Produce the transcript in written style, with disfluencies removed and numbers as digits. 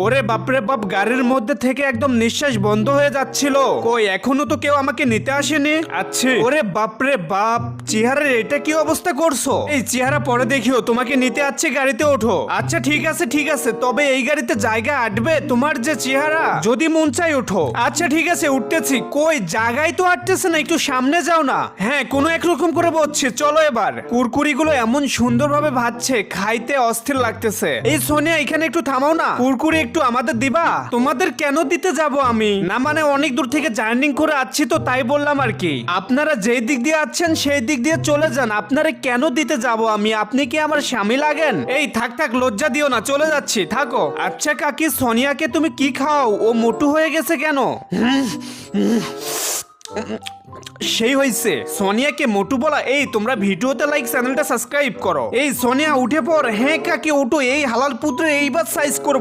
ওরে বাপরে বাপ, গাড়ির মধ্যে থেকে একদম নিঃশ্বাস বন্ধ হয়ে যাচ্ছিল। কই এখনো তো কেউ আমাকে নিতে আসেনি। আচ্ছা ওরে বাপরে বাপ, চেহারার এটা কি অবস্থা করছো? এই চেহারা পরে দেখিও, তোমাকে নিতে আসছে, গাড়িতে ওঠো। আচ্ছা ঠিক আছে ঠিক আছে, তবে এই গাড়িতে জায়গা আটবে? তোমার যে চেহারা, যদি মন চাই ওঠো। আচ্ছা ঠিক আছে উঠতেছি। কই জায়গায় তো আটতেছে না, একটু সামনে যাও না। হ্যাঁ কোনো একরকম করে বলছে, চলো এবার। কুরকুরিগুলো এমন সুন্দরভাবে ভাজছে, খাইতে অস্থির লাগতেছে। এই সোনিয়া এখানে একটু থামাও না, কুরকুরি একটু আমাদের দিবা? তোমাদের কেন দিতে যাব আমি? না মানে অনেক দূর থেকে জার্নি করে আসছি তো তাই বললাম আর কি। আপনারা যেই দিক দিয়ে আছেন সেই দিক দিয়ে চলে যান, আপনারা কেন দিতে যাব আমি? আপনি কি আমার স্বামী লাগেন? এই থাক থাক, লজ্জা দিও না, চলে যাচ্ছি, থাকো। আচ্ছা কাকি, সোনিয়াকে তুমি কি খাও? ও মোটু হয়ে গেছে কেন? সেই হয়েছে, সোনিয়াকে মোটু বলা। এই তোমরা ভিডিওতে লাইক, চ্যানেলটা সাবস্ক্রাইব করো। এই সোনিয়া উঠে পড়। হ্যাঁ কাকি ওঠো, এই হালাল পুত্রে এইবার সাইজ করবো।